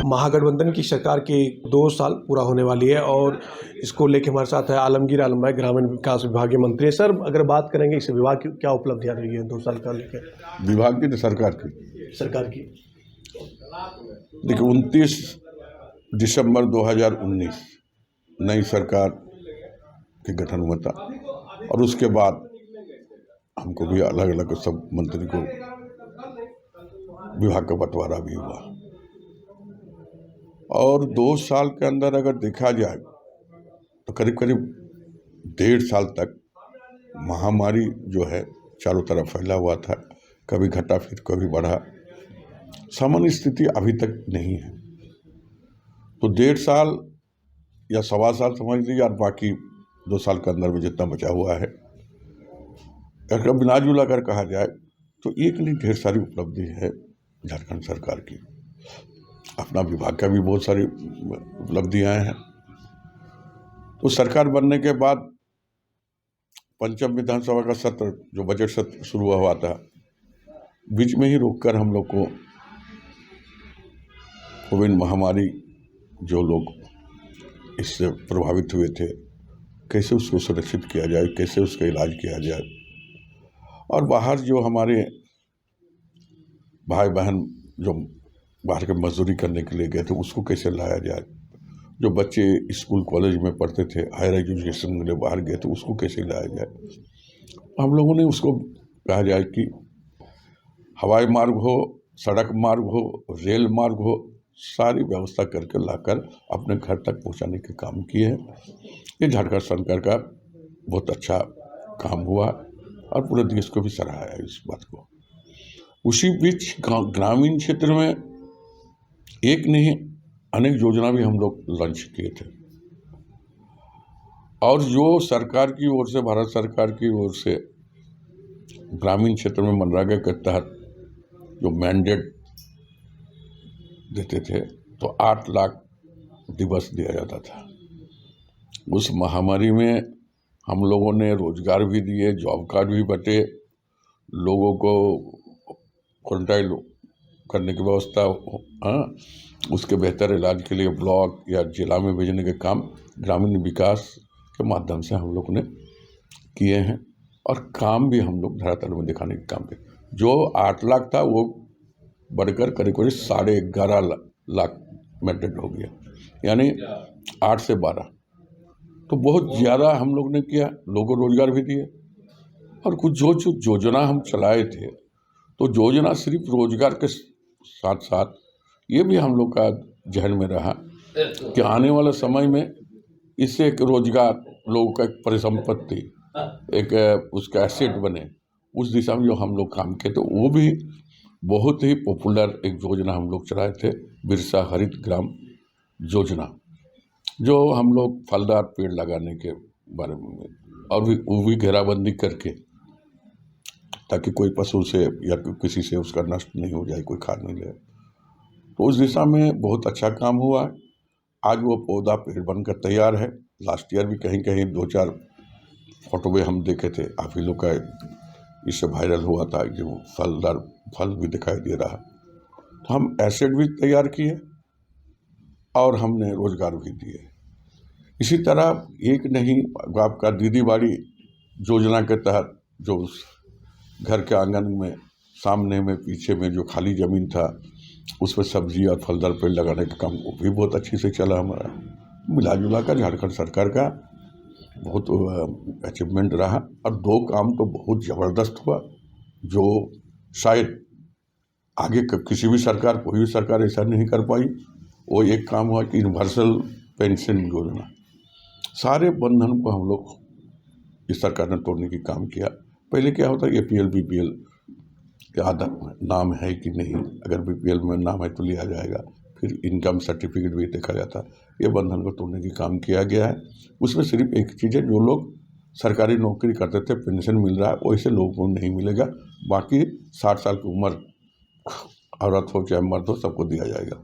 महागठबंधन की सरकार के 2 साल पूरा होने वाली है और इसको लेके हमारे साथ है आलमगीर आलम भाई, ग्रामीण विकास विभाग के मंत्री। सर, अगर बात करेंगे इस विभाग की क्या उपलब्धियां रही है 2 साल का लेकर विभाग की तो सरकार की देखिए 29 दिसंबर 2019 नई सरकार के गठन हुआ था और उसके बाद हमको भी अलग अलग सब मंत्री को विभाग का बंटवारा भी हुआ और 2 साल के अंदर अगर देखा जाए तो करीब करीब 1.5 साल तक महामारी जो है चारों तरफ फैला हुआ था, कभी घटा फिर कभी बढ़ा, सामान्य स्थिति अभी तक नहीं है। तो 1.5 साल या 1.25 साल समझ लीजिए और बाकी 2 साल के अंदर में जितना बचा हुआ है, अगर मिला जुला कर कहा जाए तो एक नहीं ढेर सारी उपलब्धि है झारखंड सरकार की। अपना विभाग का भी बहुत सारी उपलब्धियां हैं। तो सरकार बनने के बाद पंचम विधानसभा का सत्र, जो बजट सत्र शुरू हुआ था, बीच में ही रोककर हम लोग को कोविड महामारी, जो लोग इससे प्रभावित हुए थे, कैसे उसको सुरक्षित किया जाए, कैसे उसका इलाज किया जाए, और बाहर जो हमारे भाई बहन जो बाहर के मजदूरी करने के लिए गए थे उसको कैसे लाया जाए, जो बच्चे स्कूल कॉलेज में पढ़ते थे, हायर एजुकेशन के लिए बाहर गए थे, उसको कैसे लाया जाए। हम लोगों ने उसको कहा जाए कि हवाई मार्ग हो, सड़क मार्ग हो, रेल मार्ग हो, सारी व्यवस्था करके लाकर अपने घर तक पहुंचाने के काम किए हैं। ये झारखंड सरकार का बहुत अच्छा काम हुआ और पूरे देश को भी सराहा है इस बात को। उसी बीच ग्रामीण क्षेत्र में एक नहीं अनेक योजना भी हम लोग लॉन्च किए थे और जो सरकार की ओर से, भारत सरकार की ओर से ग्रामीण क्षेत्र में मनरेगा के तहत जो मैंडेट देते थे तो 8 लाख दिवस दिया जाता था। उस महामारी में हम लोगों ने रोजगार भी दिए, जॉब कार्ड भी बटे, लोगों को क्वारंटाइन करने की व्यवस्था, उसके बेहतर इलाज के लिए ब्लॉक या जिला में भेजने के काम ग्रामीण विकास के माध्यम से हम लोग ने किए हैं और काम भी हम लोग धरातल में दिखाने के काम किए। जो 8 लाख था वो बढ़कर करीब करीब 11.5 लाख मैंडेट हो गया, यानी 8 से 12। तो बहुत ज़्यादा हम लोग ने किया, लोगों को रोजगार भी दिए और कुछ जो योजना हम चलाए थे, तो योजना सिर्फ रोजगार के साथ साथ ये भी हम लोग का जहन में रहा कि आने वाले समय में इससे एक रोजगार, लोगों का एक परिसंपत्ति, एक उसका एसेट बने, उस दिशा में जो हम लोग काम किए तो वो भी बहुत ही पॉपुलर एक योजना हम लोग चलाए थे, बिरसा हरित ग्राम योजना, जो हम लोग फलदार पेड़ लगाने के बारे में और भी वो भी घेराबंदी करके, ताकि कोई पशु से या किसी से उसका नष्ट नहीं हो जाए, कोई खा नहीं ले। तो उस दिशा में बहुत अच्छा काम हुआ। आज वो पौधा पेड़ बनकर तैयार है। लास्ट ईयर भी कहीं कहीं 2-4 फोटो में हम देखे थे, आप ही लोग का इससे वायरल हुआ था, जो फलदार फल भी दिखाई दे रहा। तो हम एसेट भी तैयार किए और हमने रोजगार भी दिए। इसी तरह एक नहीं, आपका दीदी बाड़ी योजना के तहत जो घर के आंगन में सामने में पीछे में जो खाली ज़मीन था उस पर सब्जी और फलदार पेड़ लगाने का काम वो भी बहुत अच्छी से चला हमारा। मिला जुला कर झारखंड सरकार का बहुत अचीवमेंट रहा और 2 काम तो बहुत ज़बरदस्त हुआ, जो शायद आगे किसी भी सरकार, कोई भी सरकार ऐसा नहीं कर पाई। वो एक काम हुआ कि यूनिवर्सल पेंशन योजना, सारे बंधन को हम लोग इस सरकार ने तोड़ने की काम किया। पहले क्या होता है, APL BPL के आधार नाम है कि नहीं, अगर BPL में नाम है तो लिया जाएगा, फिर इनकम सर्टिफिकेट भी देखा जाता। ये बंधन को तोड़ने की काम किया गया है। उसमें सिर्फ एक चीज़ है, जो लोग सरकारी नौकरी करते थे, पेंशन मिल रहा है, वैसे लोगों को नहीं मिलेगा। बाकी 60 साल की उम्र औरत हो चाहे मर्द हो, सबको दिया जाएगा।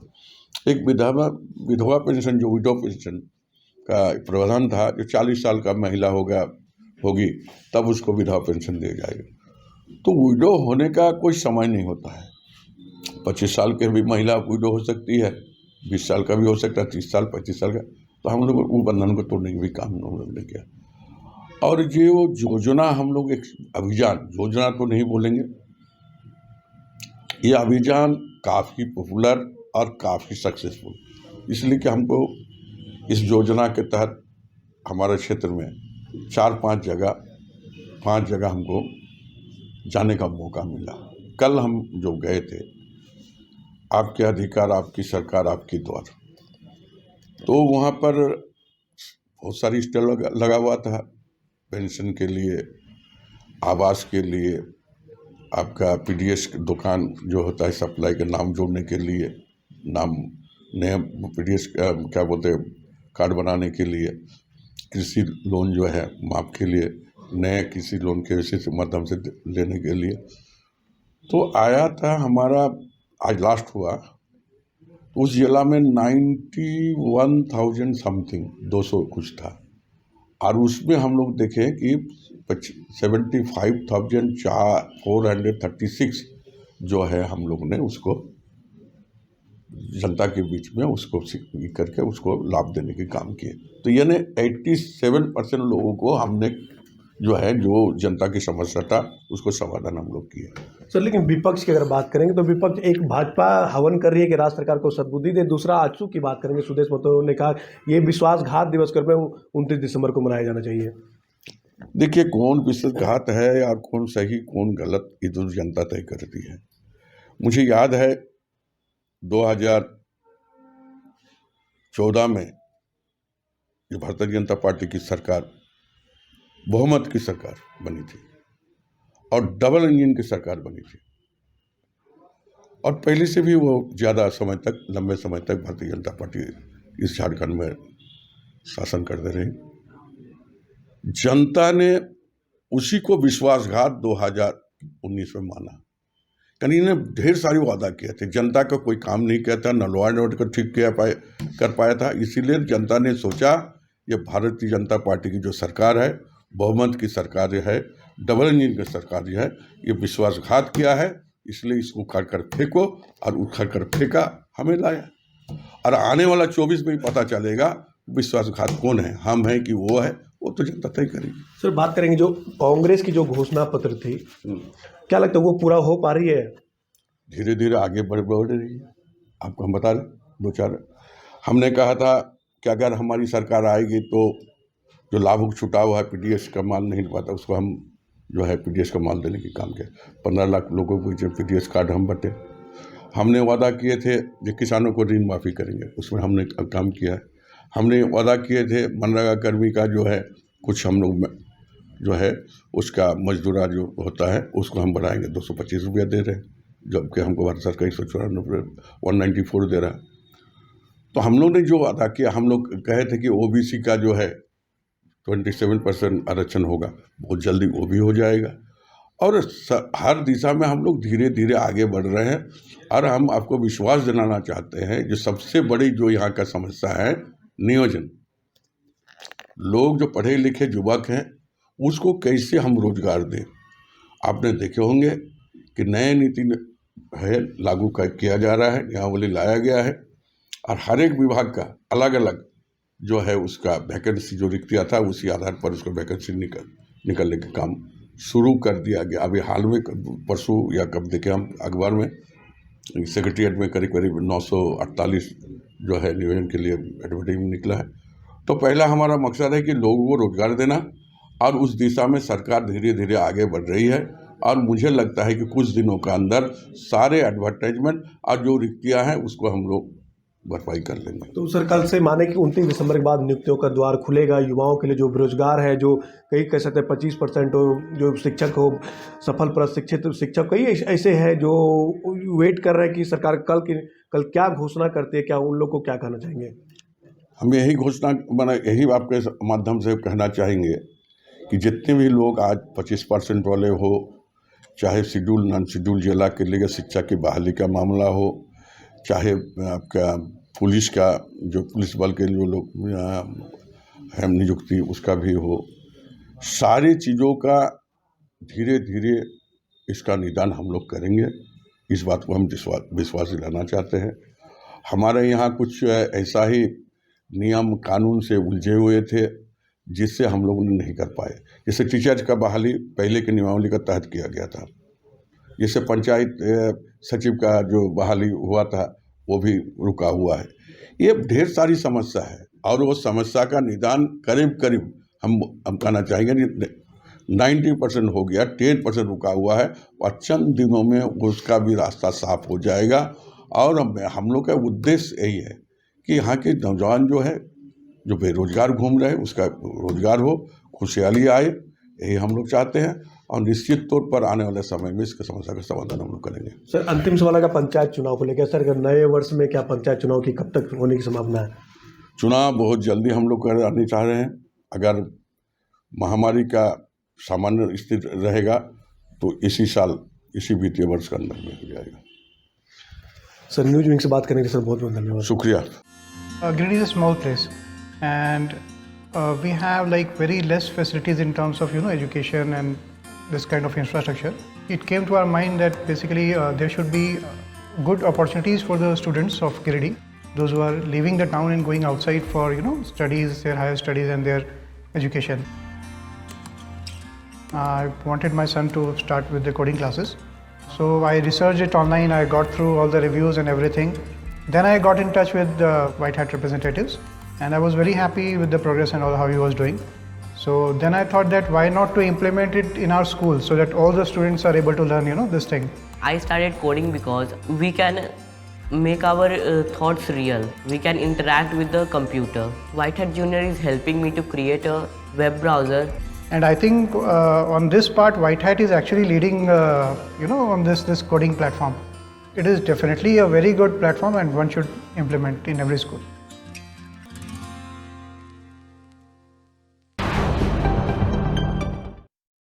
एक विधवा पेंशन, जो विडो पेंशन का प्रावधान था, जो 40 साल का महिला होगी तब उसको विधवा पेंशन दिया जाएगा। तो विडो होने का कोई समय नहीं होता है। 25 साल के भी महिला विडो हो सकती है, 20 साल का भी हो सकता है, 30 साल 35 साल का। तो हम लोग वो बंधन को तोड़ने की भी काम हम लोग ने किया। और ये वो योजना हम लोग एक अभियान, योजना तो नहीं बोलेंगे, ये अभियान काफ़ी पॉपुलर और काफ़ी सक्सेसफुल, इसलिए कि हमको इस योजना के तहत हमारे क्षेत्र में 5 जगह हमको जाने का मौका मिला। कल हम जो गए थे, आपके अधिकार आपकी सरकार आपकी द्वार, तो वहाँ पर बहुत सारी स्टॉल लगा हुआ था, पेंशन के लिए, आवास के लिए, आपका पीडीएस दुकान जो होता है सप्लाई के नाम जोड़ने के लिए, नाम नया पीडीएस क्या बोलते हैं कार्ड बनाने के लिए, कृषि लोन जो है माफ के लिए, नए कृषि लोन के विशेष माध्यम से लेने के लिए। तो आया था हमारा, आज लास्ट हुआ, उस जिला में 91,000 समथिंग 200 कुछ था, और उसमें हम लोग देखें कि 75,436 जो है हम लोग ने उसको जनता के बीच में उसको करके उसको लाभ देने के काम किए। तो यानी 87% लोगों को हमने जो है जो जनता की समस्या था उसको समाधान हम लोग किए। सर, लेकिन विपक्ष की अगर बात करेंगे तो विपक्ष एक भाजपा हवन कर रही है कि राज्य सरकार को सद्बुद्धि दे, दूसरा आजसू की बात करेंगे, सुदेश महतो ने कहा ये विश्वासघात दिवस कर में 29 दिसंबर को मनाया जाना चाहिए। देखिए, कौन विश्वासघात है और कौन सही कौन गलत, ये तो जनता तय करती है। मुझे याद है 2014 में जो भारतीय जनता पार्टी की सरकार, बहुमत की सरकार बनी थी और डबल इंजन की सरकार बनी थी, और पहले से भी वो ज़्यादा समय तक, लंबे समय तक भारतीय जनता पार्टी इस झारखंड में शासन करते रही। जनता ने उसी को विश्वासघात 2019 में माना। यानी इन्हें ढेर सारी वादा किए थे, जनता का कोई काम नहीं किया था, न लॉ एंड ऑर्डर को ठीक कर पाया था। इसीलिए जनता ने सोचा ये भारतीय जनता पार्टी की जो सरकार है, बहुमत की सरकार है, डबल इंजन की सरकार है, ये विश्वासघात किया है, इसलिए इसको उखाड़ कर फेंको, और उखाड़ कर फेंका, हमें लाया। और आने वाला 24 में पता चलेगा विश्वासघात कौन है, हम हैं कि वो है, वो तो जनता तय करेगी। सर, बात करेंगे जो कांग्रेस की जो घोषणा पत्र थी, क्या लगता है वो पूरा हो पा रही है? धीरे धीरे आगे बढ़ रही है। आपको हम बता दें, 2-4 हमने कहा था कि अगर हमारी सरकार आएगी तो जो लाभुक छुटा हुआ है पीडीएस का माल नहीं पाता, उसको हम जो है पीडीएस का माल देने की काम किया। 15 लाख लोगों को जो पीडीएस कार्ड हम बटे। हमने वादा किए थे जो किसानों को ऋण माफ़ी करेंगे, उसमें हमने काम किया है। हमने वादा किए थे मनरेगा कर्मी का जो है कुछ हम लोग जो है उसका मजदूरा जो होता है उसको हम बढ़ाएंगे, 225 रुपया दे रहे हैं, जबकि हमको भारत सरकार 194 दे रहा है। तो हम लोग ने जो वादा किया, हम लोग कहे थे कि ओबीसी का जो है 27% आरक्षण होगा, बहुत जल्दी वो भी हो जाएगा। और हर दिशा में हम लोग धीरे धीरे आगे बढ़ रहे हैं। और हम आपको विश्वास दिलाना चाहते हैं, जो सबसे बड़ी जो यहाँ का समस्या है नियोजन, लोग जो पढ़े लिखे युवक हैं उसको कैसे हम रोजगार दें। आपने देखे होंगे कि नए नीति है लागू किया जा रहा है, नियमावली लाया गया है, और हर एक विभाग का अलग अलग जो है उसका वैकेंसी जो रिक्तियाँ था उसी आधार पर उसको वैकेंसी निकलने का काम शुरू कर दिया गया। अभी हाल में परसों या कब देखे हम अखबार में, सेक्रेटरीट में करीब 948 जो है नियोजन के लिए एडवर्टाइजमेंट निकला है। तो पहला हमारा मकसद है कि लोगों को रोजगार देना, और उस दिशा में सरकार धीरे धीरे आगे बढ़ रही है। और मुझे लगता है कि कुछ दिनों के अंदर सारे एडवर्टाइजमेंट और जो रिक्तियाँ हैं उसको हम लोग भरपाई कर लेंगे। तो सर, कल से माने कि 29 दिसंबर के बाद नियुक्तियों का द्वार खुलेगा, युवाओं के लिए जो बेरोजगार है, जो कई कह सकते हैं 25% हो, जो शिक्षक हो, सफल प्रशिक्षित शिक्षक कई ऐसे हैं जो वेट कर रहे हैं कि सरकार कल क्या घोषणा करती है, क्या उन लोग को क्या कहना चाहेंगे? हम यही घोषणा यही आपके माध्यम से कहना चाहेंगे कि जितने भी लोग आज 25% वाले हो, चाहे शेड्यूल नॉन शेड्यूल जिला के लिए शिक्षा की बहाली का मामला हो, चाहे आपका पुलिस का जो पुलिस बल के जो लोग है नियुक्ति उसका भी हो, सारी चीज़ों का धीरे धीरे इसका निदान हम लोग करेंगे। इस बात को हम विश्वास दिलाना चाहते हैं। हमारे यहाँ कुछ ऐसा ही नियम कानून से उलझे हुए थे जिससे हम लोग नहीं कर पाए। जैसे टीचर्स का बहाली पहले के नियमावली के तहत किया गया था, जैसे पंचायत सचिव का जो बहाली हुआ था वो भी रुका हुआ है। ये ढेर सारी समस्या है और वो समस्या का निदान करीब करीब हम कहना चाहेंगे 90% हो गया, 10% रुका हुआ है और चंद दिनों में उसका भी रास्ता साफ हो जाएगा। और हम लोग का उद्देश्य यही है कि यहाँ के नौजवान जो है जो बेरोजगार घूम रहे हैं उसका रोजगार हो, खुशहाली आए, यही हम लोग चाहते हैं। और निश्चित तौर पर आने वाले समय में इसकी समस्या का समाधान हम लोग करेंगे। सर, अंतिम सवाल का पंचायत चुनाव को लेकर सर, नए वर्ष में क्या पंचायत चुनाव की कब तक होने की संभावना है? चुनाव बहुत जल्दी हम लोग कराने चाह रहे हैं। अगर महामारी का सामान्य स्थिति रहेगा तो इसी साल, इसी वित्तीय वर्ष के अंदर में हो जाएगा। सर, न्यूज विंग से बात करने के लिए सर बहुत बहुत धन्यवाद। शुक्रिया। Giridih is a small place, and we have like very less facilities in terms of education and this kind of infrastructure. It came to our mind that basically there should be good opportunities for the students of Giridih, those who are leaving the town and going outside for studies, their higher studies and their education. I wanted my son to start with the coding classes, so I researched it online. I got through all the reviews and everything. Then I got in touch with the White Hat representatives, and I was very happy with the progress and all how he was doing. So then I thought that why not to implement it in our school so that all the students are able to learn this thing. I started coding because we can make our thoughts real. We can interact with the computer. White Hat Junior is helping me to create a web browser. And I think on this part, White Hat is actually leading, on this coding platform. It is definitely a very good platform and one should implement in every school.